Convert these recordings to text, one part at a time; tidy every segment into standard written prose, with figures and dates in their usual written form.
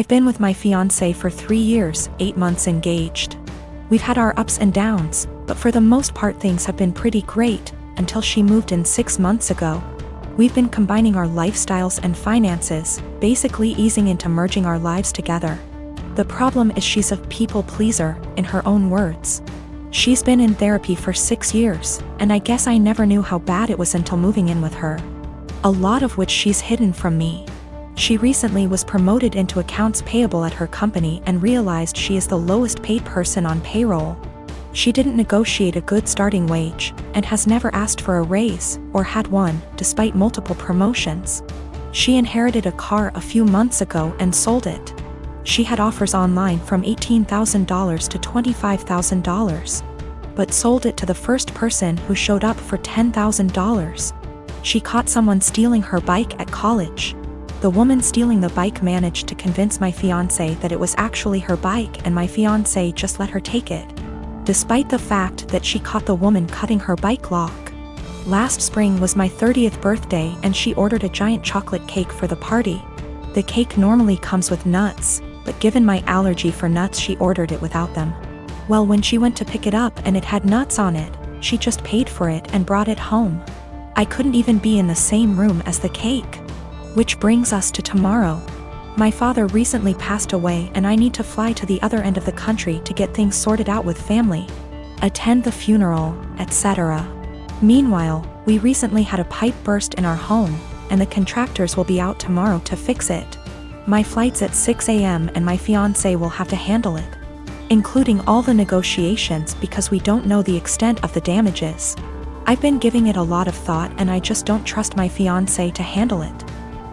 I've been with my fiancé for 3 years, 8 months engaged. We've had our ups and downs, but for the most part things have been pretty great, until she moved in 6 months ago. We've been combining our lifestyles and finances, basically easing into merging our lives together. The problem is she's a people pleaser, in her own words. She's been in therapy for 6 years, and I guess I never knew how bad it was until moving in with her. A lot of which she's hidden from me. She recently was promoted into accounts payable at her company and realized she is the lowest paid person on payroll. She didn't negotiate a good starting wage, and has never asked for a raise, or had one, despite multiple promotions. She inherited a car a few months ago and sold it. She had offers online from $18,000 to $25,000. But sold it to the first person who showed up for $10,000. She caught someone stealing her bike at college. The woman stealing the bike managed to convince my fiancé that it was actually her bike and my fiancé just let her take it. Despite the fact that she caught the woman cutting her bike lock. Last spring was my 30th birthday and she ordered a giant chocolate cake for the party. The cake normally comes with nuts, but given my allergy for nuts she ordered it without them. Well, when she went to pick it up and it had nuts on it, she just paid for it and brought it home. I couldn't even be in the same room as the cake. Which brings us to tomorrow. My father recently passed away and I need to fly to the other end of the country to get things sorted out with family, attend the funeral, etc. Meanwhile, we recently had a pipe burst in our home, and the contractors will be out tomorrow to fix it. My flight's at 6 a.m. and my fiancé will have to handle it, including all the negotiations because we don't know the extent of the damages. I've been giving it a lot of thought and I just don't trust my fiancé to handle it.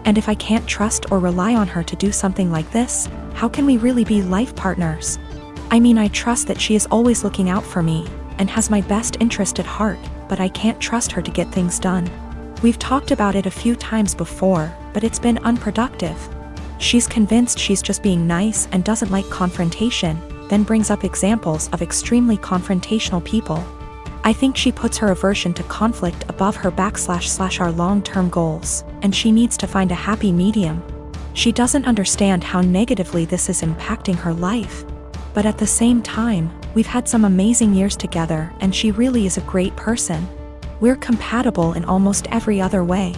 And if I can't trust or rely on her to do something like this, how can we really be life partners? I mean, I trust that she is always looking out for me, and has my best interest at heart, but I can't trust her to get things done. We've talked about it a few times before, but it's been unproductive. She's convinced she's just being nice and doesn't like confrontation, then brings up examples of extremely confrontational people. I think she puts her aversion to conflict above her / our long-term goals, and she needs to find a happy medium. She doesn't understand how negatively this is impacting her life. But at the same time, we've had some amazing years together and she really is a great person. We're compatible in almost every other way.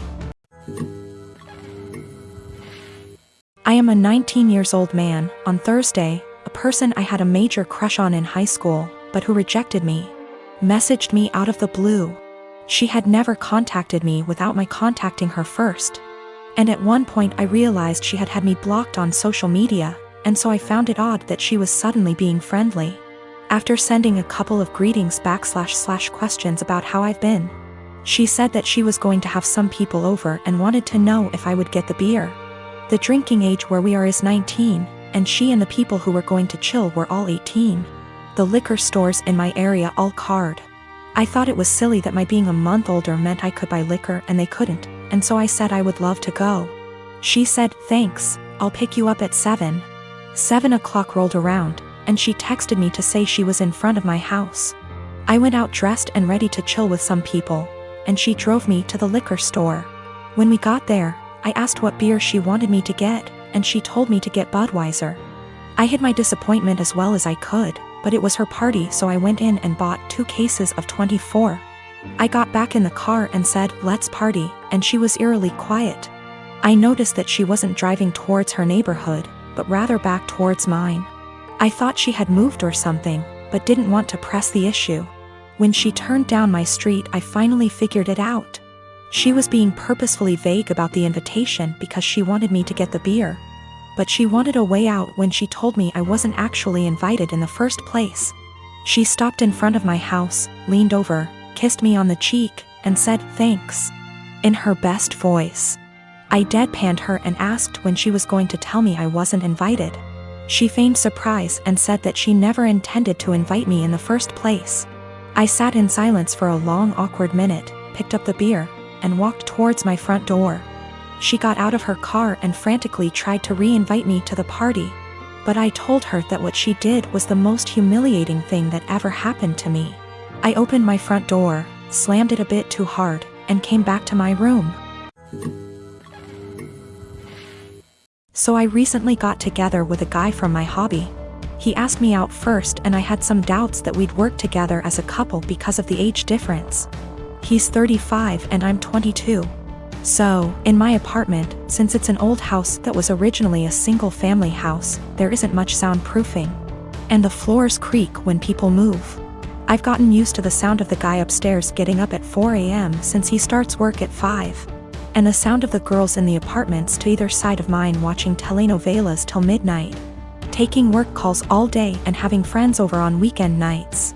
I am a 19-year-old man. On Thursday, a person I had a major crush on in high school, but who rejected me, messaged me out of the blue. She had never contacted me without my contacting her first. And at one point I realized she had had me blocked on social media, and so I found it odd that she was suddenly being friendly. After sending a couple of greetings / questions about how I've been, she said that she was going to have some people over and wanted to know if I would get the beer. The drinking age where we are is 19, and she and the people who were going to chill were all 18. The liquor stores in my area all card. I thought it was silly that my being a month older meant I could buy liquor and they couldn't, and so I said I would love to go. She said, "Thanks, I'll pick you up at 7. 7 o'clock rolled around, and she texted me to say she was in front of my house. I went out dressed and ready to chill with some people, and she drove me to the liquor store. When we got there, I asked what beer she wanted me to get, and she told me to get Budweiser. I hid my disappointment as well as I could, but it was her party, so I went in and bought 2 cases of 24. I got back in the car and said, "Let's party," and she was eerily quiet. I noticed that she wasn't driving towards her neighborhood, but rather back towards mine. I thought she had moved or something, but didn't want to press the issue. When she turned down my street, I finally figured it out. She was being purposefully vague about the invitation because she wanted me to get the beer. But she wanted a way out when she told me I wasn't actually invited in the first place. She stopped in front of my house, leaned over, kissed me on the cheek, and said, "Thanks," in her best voice. I deadpanned her and asked when she was going to tell me I wasn't invited. She feigned surprise and said that she never intended to invite me in the first place. I sat in silence for a long awkward minute, picked up the beer, and walked towards my front door. She got out of her car and frantically tried to re-invite me to the party. But I told her that what she did was the most humiliating thing that ever happened to me. I opened my front door, slammed it a bit too hard, and came back to my room. So I recently got together with a guy from my hobby. He asked me out first and I had some doubts that we'd work together as a couple because of the age difference. He's 35 and I'm 22. So, in my apartment, since it's an old house that was originally a single-family house, there isn't much soundproofing. And the floors creak when people move. I've gotten used to the sound of the guy upstairs getting up at 4 a.m. since he starts work at 5. And the sound of the girls in the apartments to either side of mine watching telenovelas till midnight. Taking work calls all day and having friends over on weekend nights.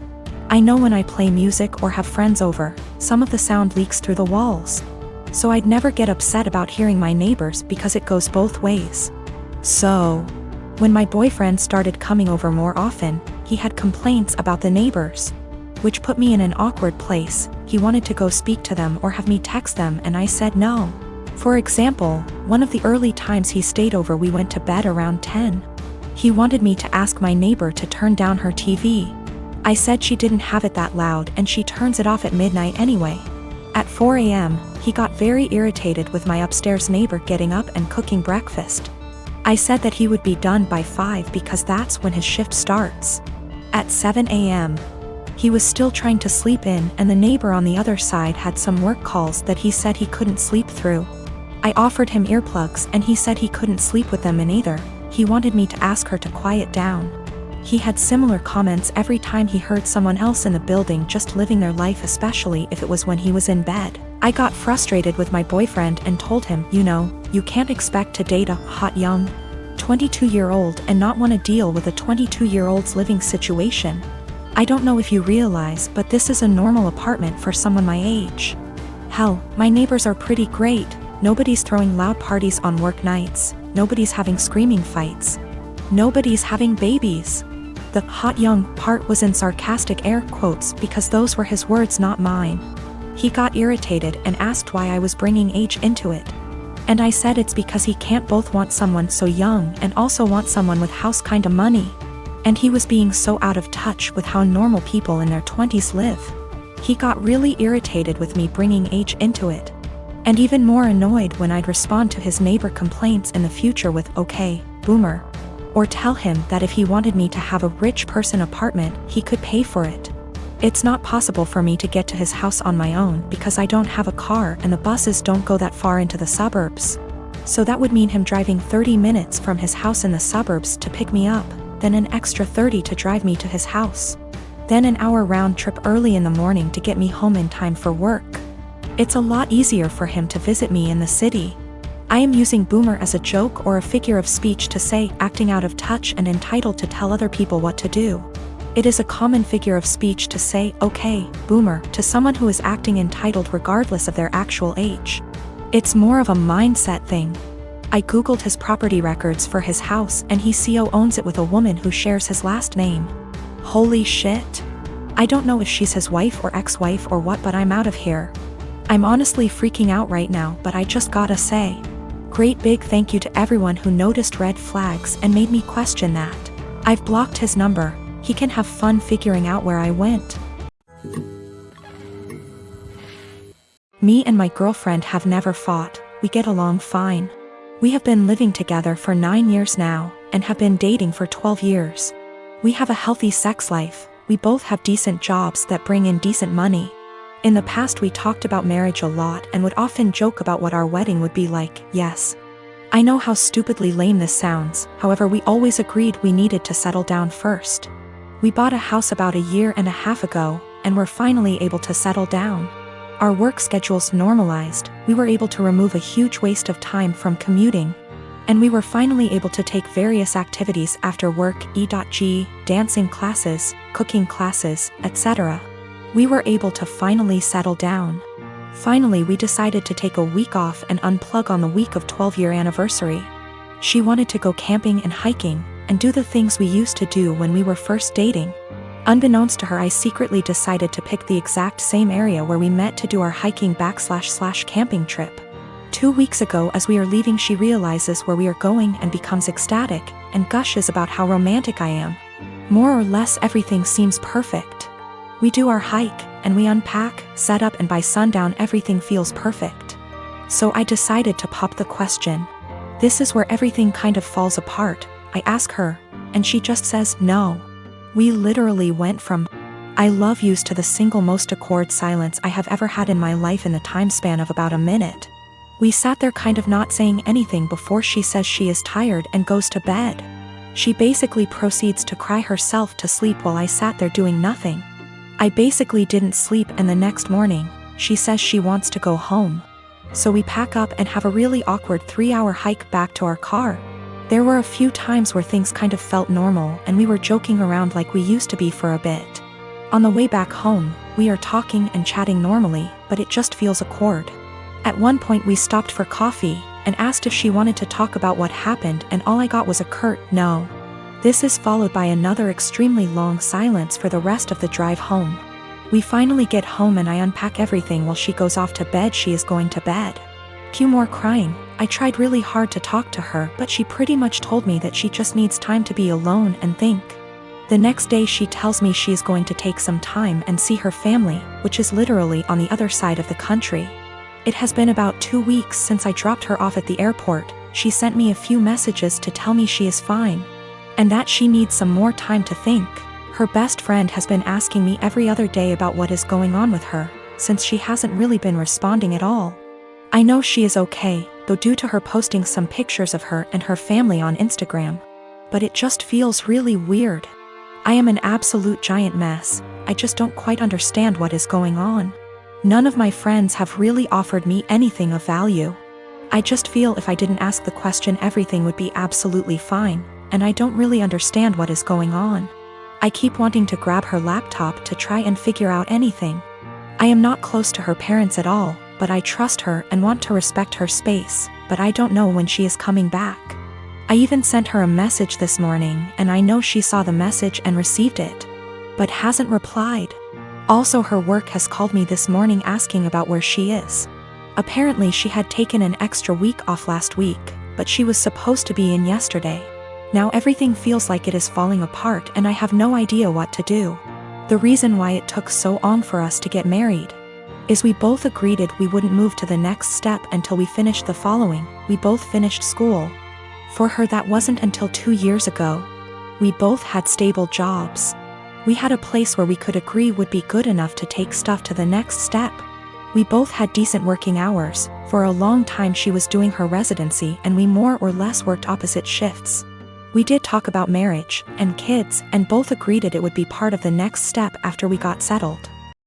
I know when I play music or have friends over, some of the sound leaks through the walls. So I'd never get upset about hearing my neighbors because it goes both ways. So, when my boyfriend started coming over more often, he had complaints about the neighbors, which put me in an awkward place. He wanted to go speak to them or have me text them and I said no. For example, one of the early times he stayed over we went to bed around 10. He wanted me to ask my neighbor to turn down her TV. I said she didn't have it that loud and she turns it off at midnight anyway. At 4 a.m., he got very irritated with my upstairs neighbor getting up and cooking breakfast. I said that he would be done by 5 because that's when his shift starts. At 7 a.m., he was still trying to sleep in and the neighbor on the other side had some work calls that he said he couldn't sleep through. I offered him earplugs and he said he couldn't sleep with them in either. He wanted me to ask her to quiet down. He had similar comments every time he heard someone else in the building just living their life, especially if it was when he was in bed. I got frustrated with my boyfriend and told him, you can't expect to date a hot young 22-year-old and not want to deal with a 22-year-old's living situation. I don't know if you realize, but this is a normal apartment for someone my age. Hell, my neighbors are pretty great. Nobody's throwing loud parties on work nights. Nobody's having screaming fights. Nobody's having babies. The hot young part was in sarcastic air quotes because those were his words, not mine. He got irritated and asked why I was bringing age into it. And I said it's because he can't both want someone so young and also want someone with house kinda money. And he was being so out of touch with how normal people in their 20s live. He got really irritated with me bringing age into it. And even more annoyed when I'd respond to his neighbor complaints in the future with, okay, boomer. Or tell him that if he wanted me to have a rich person apartment, he could pay for it. It's not possible for me to get to his house on my own because I don't have a car and the buses don't go that far into the suburbs. So that would mean him driving 30 minutes from his house in the suburbs to pick me up, then an extra 30 to drive me to his house. Then an hour round trip early in the morning to get me home in time for work. It's a lot easier for him to visit me in the city. I am using boomer as a joke or a figure of speech to say acting out of touch and entitled to tell other people what to do. It is a common figure of speech to say, okay, boomer, to someone who is acting entitled regardless of their actual age. It's more of a mindset thing. I googled his property records for his house and he owns it with a woman who shares his last name. Holy shit. I don't know if she's his wife or ex-wife or what, but I'm out of here. I'm honestly freaking out right now, but I just gotta say, great big thank you to everyone who noticed red flags and made me question that. I've blocked his number. He can have fun figuring out where I went. Me and my girlfriend have never fought. We get along fine. We have been living together for 9 years now, and have been dating for 12 years. We have a healthy sex life. We both have decent jobs that bring in decent money. In the past we talked about marriage a lot and would often joke about what our wedding would be like. Yes. I know how stupidly lame this sounds, however we always agreed we needed to settle down first. We bought a house about a year and a half ago, and were finally able to settle down. Our work schedules normalized, we were able to remove a huge waste of time from commuting. And we were finally able to take various activities after work, e.g., dancing classes, cooking classes, etc. We were able to finally settle down. Finally we decided to take a week off and unplug on the week of 12-year anniversary. She wanted to go camping and hiking, and do the things we used to do when we were first dating. Unbeknownst to her, I secretly decided to pick the exact same area where we met to do our hiking/camping trip. 2 weeks ago, as we are leaving, she realizes where we are going and becomes ecstatic, and gushes about how romantic I am. More or less everything seems perfect. We do our hike, and we unpack, set up, and by sundown everything feels perfect. So I decided to pop the question. This is where everything kind of falls apart. I ask her, and she just says no. We literally went from I love yous to the single most awkward silence I have ever had in my life in the time span of about a minute. We sat there kind of not saying anything before she says she is tired and goes to bed. She basically proceeds to cry herself to sleep while I sat there doing nothing. I basically didn't sleep, and the next morning, she says she wants to go home. So we pack up and have a really awkward 3-hour hike back to our car. There were a few times where things kind of felt normal and we were joking around like we used to be for a bit. On the way back home, we are talking and chatting normally, but it just feels awkward. At one point we stopped for coffee and asked if she wanted to talk about what happened, and all I got was a curt no. This is followed by another extremely long silence for the rest of the drive home. We finally get home and I unpack everything while she goes off to bed. She is going to bed. Cue more crying. I tried really hard to talk to her, but she pretty much told me that she just needs time to be alone and think. The next day she tells me she is going to take some time and see her family, which is literally on the other side of the country. It has been about 2 weeks since I dropped her off at the airport. She sent me a few messages to tell me she is fine, and that she needs some more time to think. Her best friend has been asking me every other day about what is going on with her, since she hasn't really been responding at all. I know she is okay, though, due to her posting some pictures of her and her family on Instagram. But it just feels really weird. I am an absolute giant mess. I just don't quite understand what is going on. None of my friends have really offered me anything of value. I just feel if I didn't ask the question, everything would be absolutely fine, and I don't really understand what is going on. I keep wanting to grab her laptop to try and figure out anything. I am not close to her parents at all, but I trust her and want to respect her space, but I don't know when she is coming back. I even sent her a message this morning, and I know she saw the message and received it, but hasn't replied. Also, her work has called me this morning asking about where she is. Apparently she had taken an extra week off last week, but she was supposed to be in yesterday. Now everything feels like it is falling apart and I have no idea what to do. The reason why it took so long for us to get married is we both agreed we wouldn't move to the next step until we finished the following. We both finished school. For her, that wasn't until 2 years ago. We both had stable jobs. We had a place where we could agree would be good enough to take stuff to the next step. We both had decent working hours. For a long time she was doing her residency and we more or less worked opposite shifts. We did talk about marriage and kids, and both agreed it would be part of the next step after we got settled.